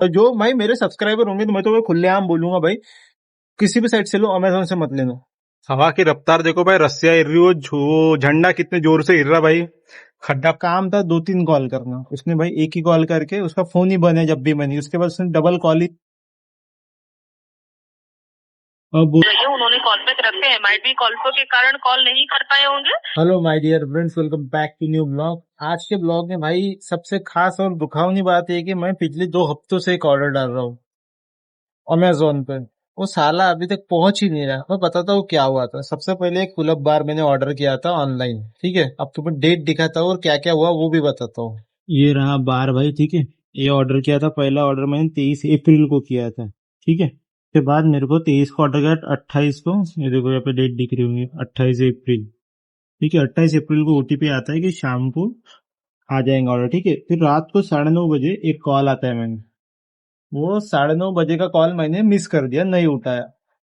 और जो भाई मेरे सब्सक्राइबर होंगे तो मैं तो वो खुलेआम बोलूंगा भाई, किसी भी साइट से लो, अमेजोन से मत लेना। हवा की रफ्तार देखो भाई, रस्सियां हिल रही हो, झंडा कितने जोर से हिल रहा भाई। खड्डा काम था 2-3 कॉल करना, उसने भाई एक ही कॉल करके उसका फोन ही बने जब भी बनी, उसके बाद उसने डबल कॉल ही। अब रही है, उन्होंने कॉल बैक रखे हैं, माइट भी कॉल के कारण कॉल नहीं कर पाए होंगे। Hello my dear friends, welcome back to new blog. आज के ब्लॉग में भाई सबसे खास और दुखावनी बात यह है कि मैं पिछले 2 हफ्तों से एक ऑर्डर डाल रहा हूँ अमेजोन पे। वो साला अभी तक पहुंच ही नहीं रहा। मैं बताता हूँ क्या हुआ था। सबसे पहले एक पुल अप बार मैंने ऑर्डर किया था ऑनलाइन, ठीक है। अब तो मैं डेट दिखाता हूँ और क्या क्या हुआ वो भी बताता हूँ। ये रहा बार भाई, ठीक है। ये ऑर्डर किया था, पहला ऑर्डर मैंने 23 अप्रैल को किया था, ठीक है। उसके बाद मेरे को 23 को ऑर्डर किया, 28 को, ये देखो यहाँ पे डेट दिख रही होंगी, 28 अप्रैल, ठीक है। 28 अप्रैल को ओटीपी आता है कि शाम को आ जाएगा ऑर्डर, ठीक है। फिर रात को 9:30 बजे एक कॉल आता है, मैंने वो 9:30 बजे का कॉल मैंने मिस कर दिया, नहीं उठाया।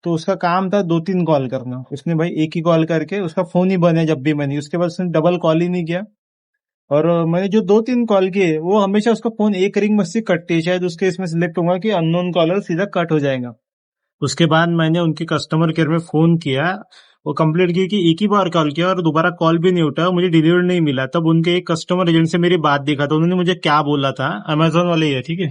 तो उसका काम था 2-3 कॉल करना, उसने भाई एक ही कॉल करके उसका फोन ही बने जब भी बनी, उसके बाद उसने डबल कॉल ही नहीं किया। और मैंने जो 2-3 कॉल किए वो हमेशा उसका फोन एक रिंग में से कटती है, शायद उसके इसमें सिलेक्ट होगा कि अननोन कॉलर, सीधा कट हो जाएगा। उसके बाद मैंने उनके कस्टमर केयर में फोन किया, वो कंप्लेंट की कि एक ही बार कॉल किया और दोबारा कॉल भी नहीं उठा, मुझे डिलीवर नहीं मिला। तब उनके एक कस्टमर एजेंट से मेरी बात देखा था, उन्होंने मुझे क्या बोला था, अमेजोन वाले ही है, ठीक है।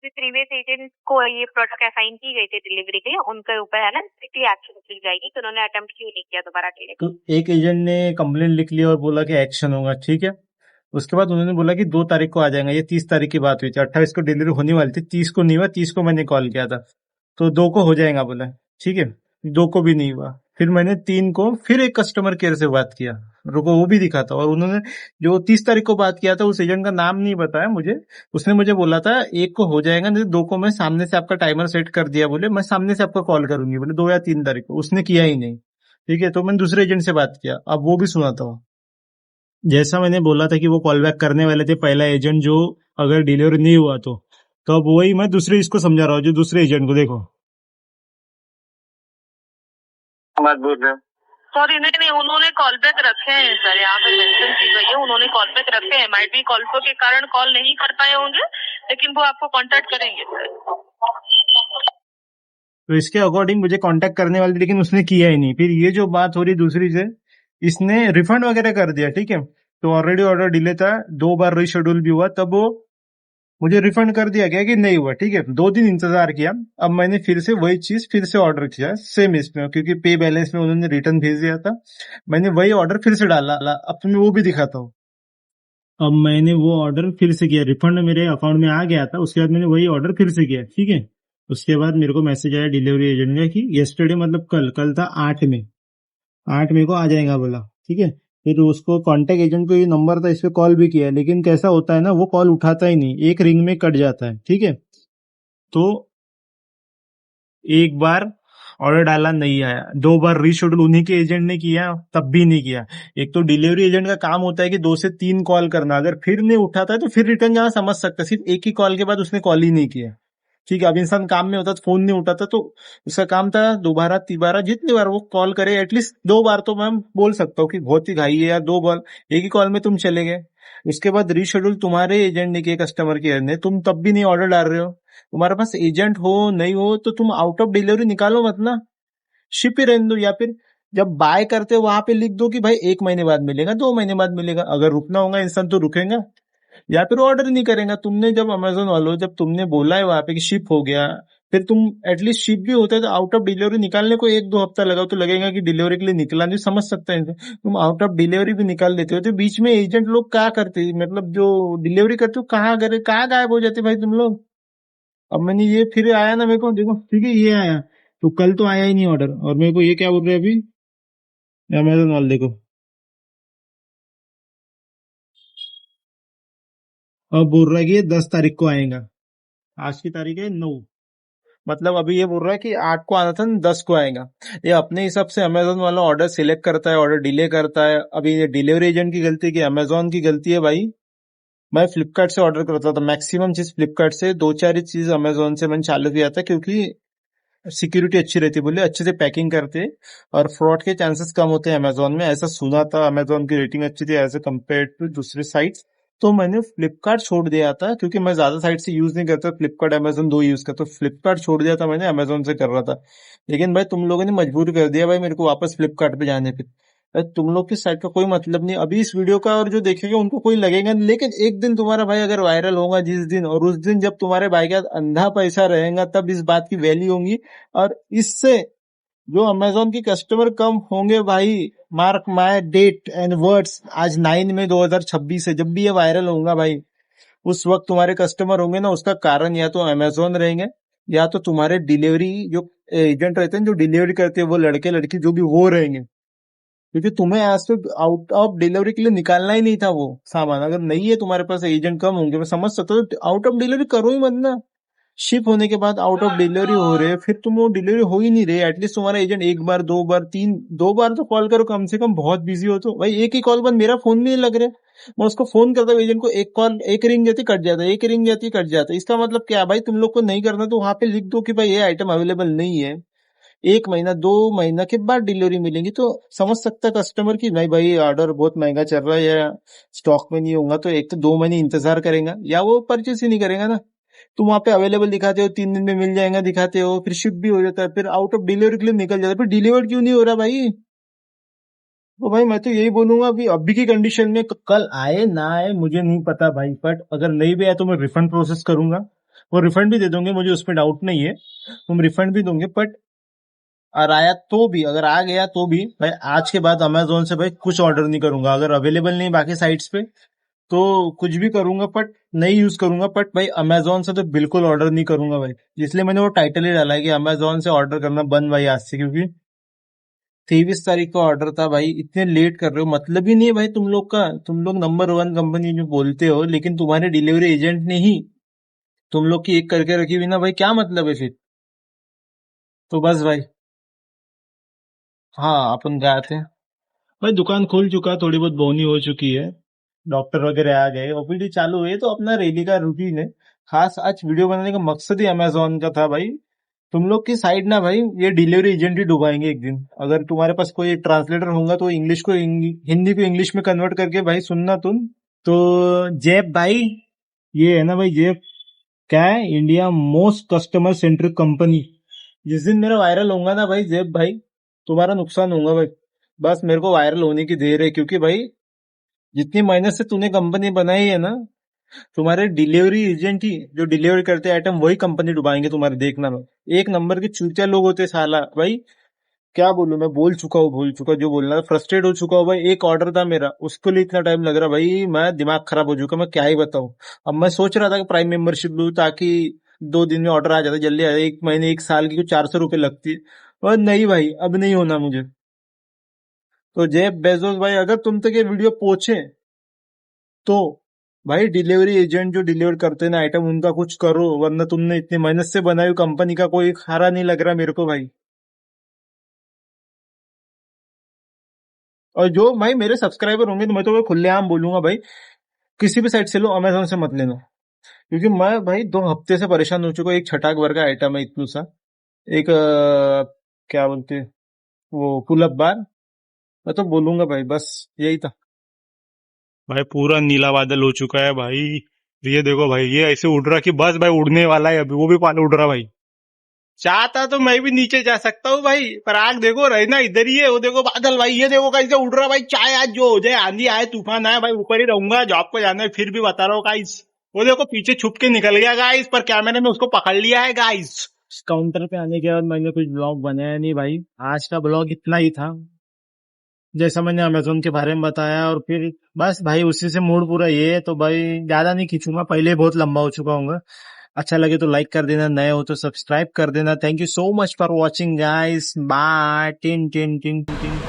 प्रीवियस एजेंट को ये प्रोडक्ट असाइन की गई थी डिलीवरी के लिए, उनके ऊपर है ना स्ट्रिक्टली एक्शन ली जाएगी कि उन्होंने अटेम्प्ट क्यों नहीं किया दोबारा डिलीवरी। तो एक एजेंट ने कंप्लेंट लिख लिया और बोला कि एक्शन होगा, ठीक है। उसके बाद उन्होंने बोला कि 2 तारीख को आ जाएगा। ये 30 तारीख की बात हुई थी, 28 को डिलीवरी होने वाली थी, 30 को नहीं हुआ, 30 को मैंने कॉल किया था। तो 2 को हो जाएगा बोला, ठीक है। 2 को भी नहीं हुआ। फिर मैंने 3 को फिर एक कस्टमर केयर से बात किया, रुको वो भी दिखा था। और उन्होंने जो 30 तारीख को बात किया था, उस एजेंट का नाम नहीं बताया मुझे। उसने मुझे बोला था 1 को हो जाएगा, नहीं 2 को मैं सामने से आपका टाइमर सेट कर दिया, बोले मैं सामने से आपका कॉल करूंगी, बोले 2 या 3 तारीख को। उसने किया ही नहीं, ठीक है। तो मैंने दूसरे एजेंट से बात किया, अब वो भी सुनाता हूँ। जैसा मैंने बोला था कि वो कॉल बैक करने वाले थे, पहला एजेंट जो, अगर डिलीवर नहीं हुआ तो अब वही मैं दूसरे इसको समझा रहा हूँ, जो दूसरे एजेंट को देखो बात बोल रहे हो। सॉरी नहीं नहीं, उन्होंने कॉल बैक रखे हैं सर, यहाँ पे मेंशन की गई है, उन्होंने कॉल बैक रखे हैं, माइट भी कॉल के कारण कॉल नहीं कर पाए होंगे, लेकिन वो आपको कांटेक्ट करेंगे सर। तो इसके अकॉर्डिंग मुझे कांटेक्ट करने वाले, लेकिन उसने किया ही नहीं। फिर ये जो बात हो रही दूसरी से, इसने रिफंड वगैरह कर दिया, ठीक है। तो ऑलरेडी ऑर्डर डिले था, 2 बार रीशेड्यूल भी हुआ, तब वो मुझे रिफंड कर दिया गया कि नहीं हुआ, ठीक है। 2 दिन इंतजार किया, अब मैंने फिर से वही चीज फिर से ऑर्डर किया सेम इसमें, क्योंकि पे बैलेंस में उन्होंने रिटर्न भेज दिया था। मैंने वही ऑर्डर फिर से डाला, अब तुम्हें वो भी दिखाता हूँ। अब मैंने वो ऑर्डर फिर से किया, रिफंड मेरे अकाउंट में आ गया था, उसके बाद मैंने वही ऑर्डर फिर से किया, ठीक है। उसके बाद मेरे को मैसेज आया डिलीवरी एजेंट का कि येस्टरडे, मतलब कल था 8 में, 8 मई को आ जाएगा बोला, ठीक है। फिर उसको कांटेक्ट एजेंट को ये नंबर था, इस पे कॉल भी किया, लेकिन कैसा होता है ना, वो कॉल उठाता ही नहीं, एक रिंग में कट जाता है, ठीक है। तो एक बार ऑर्डर डाला, नहीं आया, 2 बार रीशेड्यूल उन्हीं के एजेंट ने किया, तब भी नहीं किया। एक तो डिलीवरी एजेंट का काम होता है कि 2 से 3 कॉल करना, अगर फिर नहीं उठाता है तो फिर रिटर्न जाना समझ सकता है, सिर्फ एक ही कॉल के बाद उसने कॉल ही नहीं किया, ठीक है। अब इंसान काम में होता तो फोन नहीं उठाता, तो उसका काम था दोबारा तीबारा जितनी बार वो कॉल करे, एटलीस्ट 2 बार तो मैं बोल सकता हूँ कि बहुत ही घाई है यार, 2 बार एक ही कॉल में तुम चले गए। उसके बाद रीशेड्यूल तुम्हारे एजेंट ने किया, कस्टमर केयर ने, तुम तब भी नहीं ऑर्डर डाल रहे हो। तुम्हारे पास एजेंट हो नहीं हो तो तुम आउट ऑफ डिलीवरी निकालो मत ना, शिप ही रहने दो। या फिर जब बाय करते हो वहां पे लिख दो कि भाई 1 महीने बाद मिलेगा, 2 महीने बाद मिलेगा। अगर रुकना होगा इंसान तो रुकेगा, या फिर ऑर्डर नहीं करेगा। तुमने जब अमेजोन वालों, जब तुमने बोला है वहां पे कि शिप हो गया, फिर तुम एटलीस्ट शिप भी होता है तो आउट ऑफ डिलीवरी निकालने को 1-2 हफ्ता लगा तो लगेगा कि डिलीवरी के लिए निकला नहीं, समझ सकते हैं। तुम आउट ऑफ डिलीवरी भी निकाल देते हो, तो बीच में एजेंट लोग क्या करते हैं, मतलब जो डिलीवरी करते हो कहाँ गए, कहाँ गायब हो जाते भाई तुम लोग। अब मैंने ये फिर आया ना मेरे को, देखो ठीक है ये आया, तो कल तो आया ही नहीं ऑर्डर, और मेरे को ये क्या बोल रहे हैं अभी अमेजोन वाले, देखो अब बोल रहा है कि ये 10 तारीख को आएगा, आज की तारीख है 9, मतलब अभी ये बोल रहा है कि 8 को आना था, 10 को आएगा। ये अपने हिसाब से अमेजोन वाला ऑर्डर सिलेक्ट करता है, ऑर्डर डिले करता है। अभी ये डिलीवरी एजेंट की गलती है कि अमेजोन की गलती है भाई। मैं फ्लिपकार्ट से ऑर्डर करता था, मैक्सिमम चीज फ्लिपकार्ट से, 2-4 ही चीज अमेजोन से मैंने चालू किया था, क्योंकि सिक्योरिटी अच्छी रहती, बोले अच्छे से पैकिंग करते और फ्रॉड के चांसेस कम होते हैं अमेजोन में, ऐसा सुना था। अमेजोन की रेटिंग अच्छी थी एज ए कम्पेयर टू दूसरे साइट्स, तो मैंने फ्लिपकार्ट छोड़ दिया था, क्योंकि मैं ज्यादा साइट से यूज नहीं करता, फ्लिपकार्ट अमेजोन दो यूज करता, तो फ्लिपकार्ट छोड़ दिया था मैंने, अमेजोन से कर रहा था। लेकिन भाई तुम लोगों ने मजबूर कर दिया भाई मेरे को वापस फ्लिपकार्ट पे जाने पे। भाई तुम लोग की साइट का कोई मतलब नहीं अभी इस वीडियो का, और जो देखेगा उनको कोई लगेगा नहीं, लेकिन एक दिन तुम्हारा भाई अगर वायरल होगा जिस दिन, और उस दिन जब तुम्हारे भाई के पास अंधा पैसा रहेगा, तब इस बात की वैल्यू होगी। और इससे जो अमेजोन की कस्टमर कम होंगे भाई, mark my date and words, आज 9 मई 2026 है, जब भी ये वायरल होगा भाई, उस वक्त तुम्हारे कस्टमर होंगे ना, उसका कारण या तो अमेजोन रहेंगे, या तो तुम्हारे डिलीवरी जो एजेंट रहते हैं, जो डिलीवरी करते हैं, वो लड़के लड़की जो भी वो रहेंगे। क्योंकि तुम्हें आज तो आउट ऑफ डिलीवरी के लिए निकालना ही नहीं था वो सामान। अगर नहीं है तुम्हारे पास, एजेंट कम होंगे, मैं समझ सकता हूँ, आउट ऑफ डिलीवरी करो ही मत ना। शिप होने के बाद आउट ऑफ डिलीवरी हो रहे, फिर तुम वो डिलीवरी हो ही नहीं रहे, एटलीस्ट तुम्हारा एजेंट एक बार, दो बार, तीन, दो बार तो कॉल करो कम से कम, बहुत बिजी हो तो भाई। एक ही कॉल बाद मेरा फोन नहीं लग रहा, मैं उसको फोन करता हूँ एजेंट को, एक कॉल, एक रिंग जाती कट जाता है, एक रिंग जाती कट जाता है। इसका मतलब क्या भाई, तुम लोग को नहीं करना तो वहां पे लिख दो कि भाई ये आइटम अवेलेबल नहीं है, 1 महीना 2 महीना के बाद डिलीवरी मिलेगी, तो समझ सकता है कस्टमर की नहीं भाई ऑर्डर बहुत महंगा चल रहा है या स्टॉक में नहीं होगा, तो एक तो 2 महीने इंतजार करेगा, या वो परचेस ही नहीं करेगा ना। तुम वहां पे अवेलेबल दिखाते हो, 3 दिन में मिल जाएगा दिखाते हो, फिर शिप भी हो जाता है, फिर आउट ऑफ डिलीवरी के लिए निकल जाता है, फिर डिलीवर क्यों नहीं हो रहा भाई? तो भाई मैं तो यही बोलूंगा, अभी की कंडीशन में कल आए ना आए मुझे नहीं पता भाई, बट अगर नहीं भी आया तो मैं रिफंड प्रोसेस करूंगा, वो रिफंड भी दे दोगे, मुझे उसमें डाउट नहीं है, तुम रिफंड भी दोगे। बट और आया तो भी, अगर आ गया तो भी भाई, आज के बाद अमेजोन से भाई कुछ ऑर्डर नहीं करूंगा, अगर अवेलेबल नहीं बाकी साइट्स पे तो कुछ भी करूंगा, बट नहीं यूज करूंगा, बट भाई अमेजोन से तो बिल्कुल ऑर्डर नहीं करूंगा भाई। इसलिए मैंने वो टाइटल ही डाला है कि अमेजोन से ऑर्डर करना बंद भाई आज से, क्योंकि 23 तारीख का ऑर्डर था भाई, इतने लेट कर रहे हो, मतलब ही नहीं है भाई तुम लोग का। तुम लोग नंबर वन कंपनी जो बोलते हो, लेकिन तुम्हारे डिलीवरी एजेंट ने ही तुम लोग की एक करके रखी हुई ना भाई, क्या मतलब है फिर? तो बस भाई, हाँ अपन गए थे भाई, दुकान खुल चुका, थोड़ी बहुत बोनी हो चुकी है, डॉक्टर वगैरह आ गए, ओपीडी चालू हुई है, तो अपना डेली का रूटीन है। खास आज वीडियो बनाने का मकसद ही अमेजोन का था भाई। तुम लोग की साइड ना भाई, ये डिलीवरी एजेंट ही डुबाएंगे एक दिन। अगर तुम्हारे पास कोई ट्रांसलेटर होगा तो इंग्लिश को हिंदी को इंग्लिश में कन्वर्ट करके भाई सुनना तुम। तो जैप भाई, ये है ना भाई, जैप क्या है, India most customer centric company. जिस दिन मेरा वायरल होगा ना भाई जैप भाई, तुम्हारा नुकसान होगा भाई। बस मेरे को वायरल होने की देर है, क्योंकि भाई जितनी मेहनत से तूने कंपनी बनाई है ना, तुम्हारे डिलीवरी एजेंट ही जो डिलीवर करते हैं आइटम, वही कंपनी डुबाएंगे तुम्हारे, देखना। में एक नंबर के चूतिया लोग होते साला भाई। क्या बोलूं, मैं बोल चुका जो बोलना था, फ्रस्ट्रेट हो चुका हूँ भाई। एक ऑर्डर था मेरा, उसको लिए इतना टाइम लग रहा भाई, मैं दिमाग खराब हो चुका, मैं क्या ही बताऊं। अब मैं सोच रहा था कि प्राइम मेंबरशिप लूं, ताकि 2 दिन में ऑर्डर आ जाता, जल्दी आ जाए, 1 महीने 1 साल की 400 रुपये लगती है, और नहीं भाई अब नहीं होना मुझे। तो जेफ बेजोस भाई, अगर तुम तक ये वीडियो पहुंचे तो भाई डिलीवरी एजेंट जो डिलीवर करते हैं ना आइटम, उनका कुछ करो, वरना तुमने इतनी मेहनत से बनाई हुई कंपनी का कोई खारा नहीं लग रहा मेरे को भाई। और जो भाई मेरे सब्सक्राइबर होंगे, तो मैं तो खुलेआम बोलूंगा भाई, किसी भी साइट से लो, अमेजोन से मत लेना। क्योंकि मैं भाई 2 हफ्ते से परेशान हो चुका हूँ। एक छटाक भर का आइटम है इतना सा, एक क्या बोलते हैं, वो पुल अप बार। मैं तो बोलूंगा भाई, बस यही था भाई। पूरा नीला बादल हो चुका है भाई, ये देखो भाई, ये ऐसे उड़ रहा कि बस भाई उड़ने वाला है अभी, वो भी पानी उड़ रहा भाई। चाहता तो मैं भी नीचे जा सकता हूँ भाई, पर आग देखो रहना इधर ही है। वो देखो बादल भाई, ये देखो कैसे उड़ रहा भाई। चाहे आज जो हो जाए, आंधी आए तूफान आए भाई, ऊपर ही रहूंगा, जॉब को जाना है, फिर भी बता रहा हूँ गाइस। वो देखो पीछे छुप के निकल गया गाइस, पर कैमरे में उसको पकड़ लिया है गाइस। काउंटर पे आने के बाद मैंने कुछ ब्लॉग बनाया नहीं भाई, आज का ब्लॉग इतना ही था, जैसा मैंने अमेजोन के बारे में बताया। और फिर बस भाई उसी से मूड पूरा ये है, तो भाई ज्यादा नहीं खींचूंगा, पहले ही बहुत लंबा हो चुका हूँ। अच्छा लगे तो लाइक कर देना, नए हो तो सब्सक्राइब कर देना। Thank you so much for watching guys, bye, टिन टिन टिन टिन।